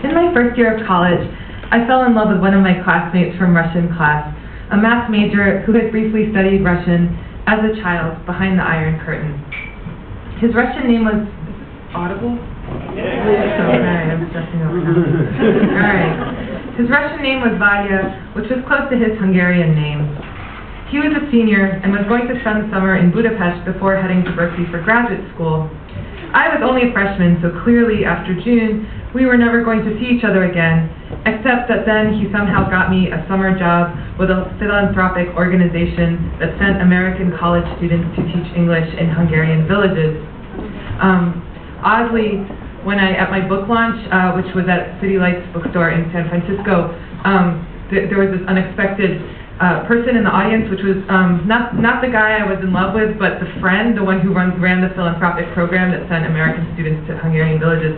In my first year of college, I fell in love with one of my classmates from Russian class, a math major who had briefly studied Russian as a child behind the Iron Curtain. His Russian name was... Audible? Alright, I'm stressing over now. Alright. His Russian name was Vadia, which was close to his Hungarian name. He was a senior and was going to spend the summer in Budapest before heading to Berkeley for graduate school. I was only a freshman, so clearly after June, we were never going to see each other again, except that then he somehow got me a summer job with a philanthropic organization that sent American college students to teach English in Hungarian villages. Oddly, when at my book launch, which was at City Lights bookstore in San Francisco, there was this unexpected person in the audience, which was not the guy I was in love with, but the friend, the one who ran the philanthropic program that sent American students to Hungarian villages.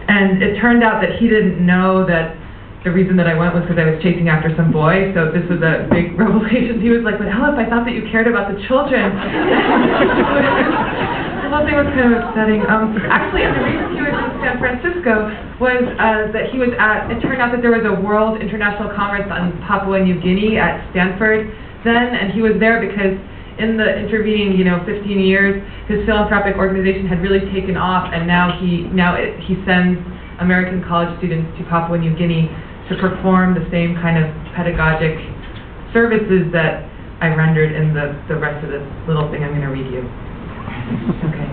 And it turned out that he didn't know that the reason that I went was because I was chasing after some boy, so this was a big revelation. He was like, "But Elif, I thought that you cared about the children." The whole thing was kind of upsetting. Actually, the reason he was in San Francisco was that he was it turned out that there was a World International Congress on Papua New Guinea at Stanford then, and he was there because in the intervening, 15 years, his philanthropic organization had really taken off, and now he sends American college students to Papua New Guinea to perform the same kind of pedagogic services that I rendered in the rest of this little thing I'm going to read you. Okay.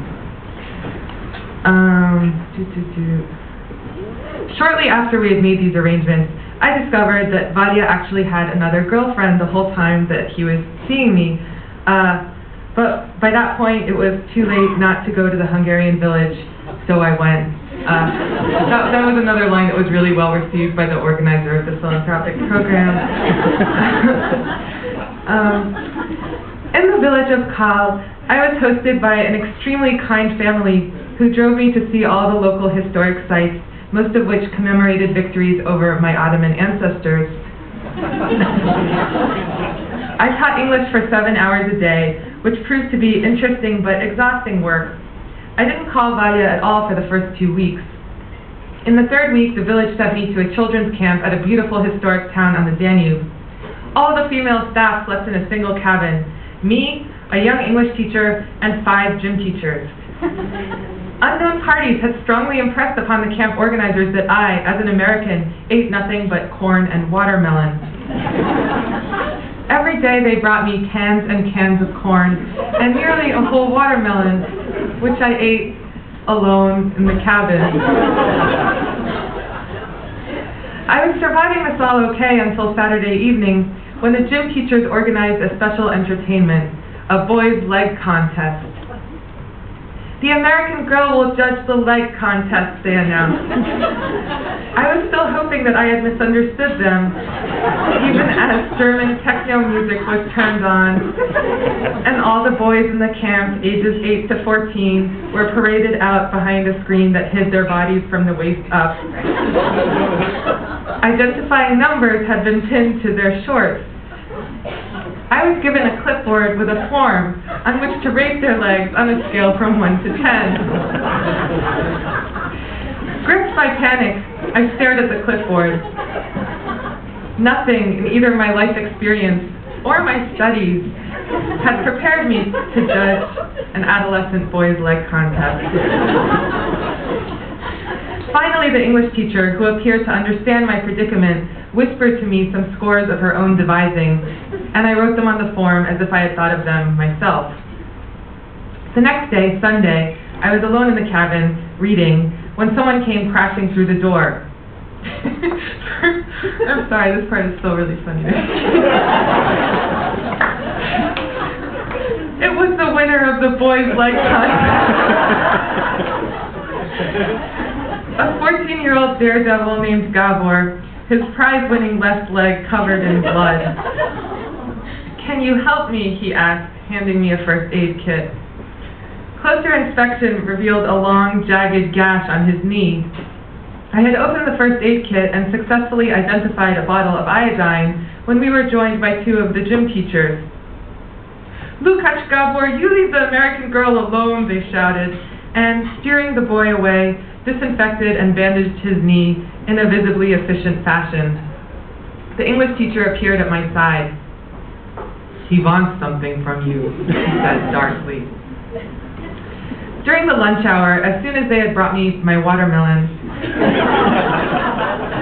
Shortly after we had made these arrangements, I discovered that Vadia actually had another girlfriend the whole time that he was seeing me. But by that point, it was too late not to go to the Hungarian village, so I went. That was another line that was really well received by the organizer of the philanthropic program. In the village of Kal, I was hosted by an extremely kind family who drove me to see all the local historic sites, most of which commemorated victories over my Ottoman ancestors. I taught English for 7 hours a day, which proved to be interesting but exhausting work. I didn't call Vadia at all for the first 2 weeks. In the third week, the village sent me to a children's camp at a beautiful historic town on the Danube. All the female staff slept in a single cabin. Me, a young English teacher, and 5 gym teachers. Unknown parties had strongly impressed upon the camp organizers that I, as an American, ate nothing but corn and watermelon. Every day they brought me cans and cans of corn and nearly a whole watermelon, which I ate alone in the cabin. I was surviving this all okay until Saturday evening, when the gym teachers organized a special entertainment, a boys' leg contest. The American girl will judge the leg contest, they announced. I was still hoping that I had misunderstood them, even as German techno music was turned on, and all the boys in the camp, ages 8 to 14, were paraded out behind a screen that hid their bodies from the waist up. Identifying numbers had been pinned to their shorts. I was given a clipboard with a form on which to rate their legs on a scale from 1 to 10. Gripped by panic, I stared at the clipboard. Nothing in either my life experience or my studies had prepared me to judge an adolescent boys' leg contest. Finally, the English teacher, who appeared to understand my predicament, whispered to me some scores of her own devising, and I wrote them on the form as if I had thought of them myself. The next day, Sunday, I was alone in the cabin, reading, when someone came crashing through the door. I'm sorry, this part is still really funny. It was the winner of the boys' leg contest. A 14-year-old daredevil named Gabor, his prize-winning left leg covered in blood. "Can you help me?" he asked, handing me a first aid kit. Closer inspection revealed a long, jagged gash on his knee. I had opened the first aid kit and successfully identified a bottle of iodine when we were joined by 2 of the gym teachers. "Lukacs, Gabor, you leave the American girl alone," they shouted, and, steering the boy away, disinfected and bandaged his knee in a visibly efficient fashion. The English teacher appeared at my side. "He wants something from you," he said darkly. During the lunch hour, as soon as they had brought me my watermelon,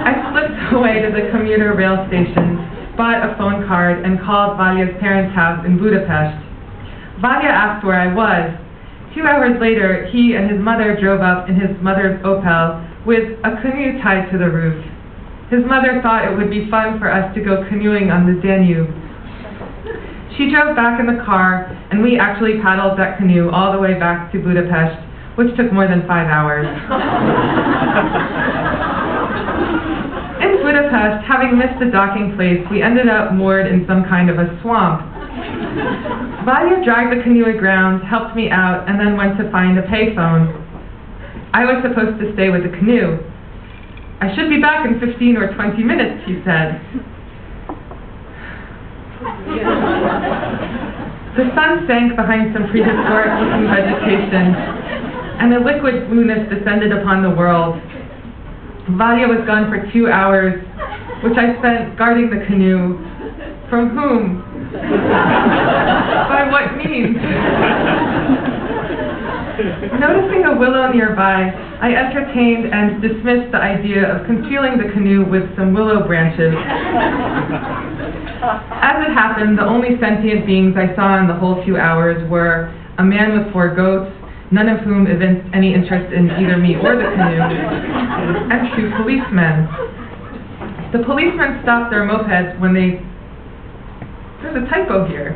I slipped away to the commuter rail station, bought a phone card, and called Valya's parents' house in Budapest. Valya asked where I was. 2 hours later, he and his mother drove up in his mother's Opel with a canoe tied to the roof. His mother thought it would be fun for us to go canoeing on the Danube. She drove back in the car, and we actually paddled that canoe all the way back to Budapest, which took more than 5 hours. In Budapest, having missed the docking place, we ended up moored in some kind of a swamp. Valya dragged the canoe aground, helped me out, and then went to find a payphone. I was supposed to stay with the canoe. "I should be back in 15 or 20 minutes, he said. The sun sank behind some prehistoric-looking vegetation, and a liquid blueness descended upon the world. Valya was gone for 2 hours, which I spent guarding the canoe. From whom? By what means? Noticing a willow nearby, I entertained and dismissed the idea of concealing the canoe with some willow branches. As it happened, the only sentient beings I saw in the whole 2 hours were a man with 4 goats, none of whom evinced any interest in either me or the canoe, and 2 policemen. The policemen stopped their mopeds when they... There's a typo here.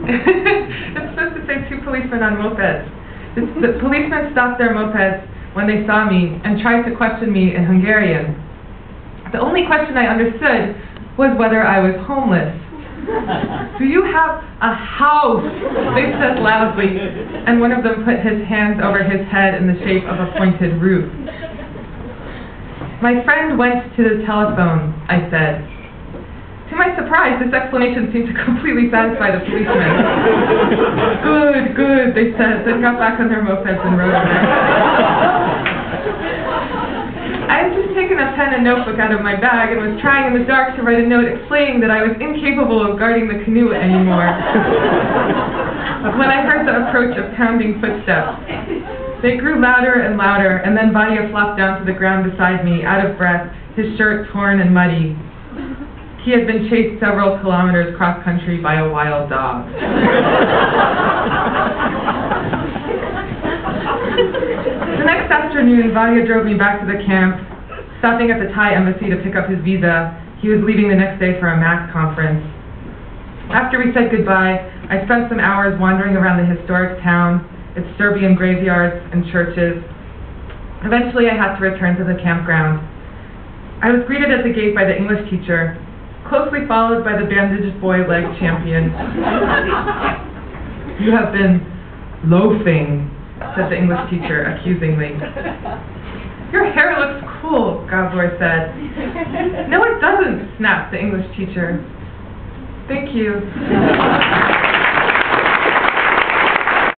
It's supposed to say 2 policemen on mopeds. The policemen stopped their mopeds when they saw me and tried to question me in Hungarian. The only question I understood was whether I was homeless. "Do you have a house?" they said loudly, and one of them put his hands over his head in the shape of a pointed roof. "My friend went to the telephone," I said. To my surprise, this explanation seemed to completely satisfy the policemen. "Good, good," they said, then got back on their mopeds and rode away. I had just taken a pen and notebook out of my bag and was trying in the dark to write a note explaining that I was incapable of guarding the canoe anymore, when I heard the approach of pounding footsteps. They grew louder and louder, and then Valya flopped down to the ground beside me, out of breath, his shirt torn and muddy. He had been chased several kilometers cross-country by a wild dog. The next afternoon, Valya drove me back to the camp, stopping at the Thai embassy to pick up his visa. He was leaving the next day for a MAC conference. After we said goodbye, I spent some hours wandering around the historic town, its Serbian graveyards and churches. Eventually, I had to return to the campground. I was greeted at the gate by the English teacher, closely followed by the bandaged boy leg champion. "You have been loafing," said the English teacher accusingly. "Your hair looks cool," Gabor said. "No, it doesn't," snapped the English teacher. "Thank you."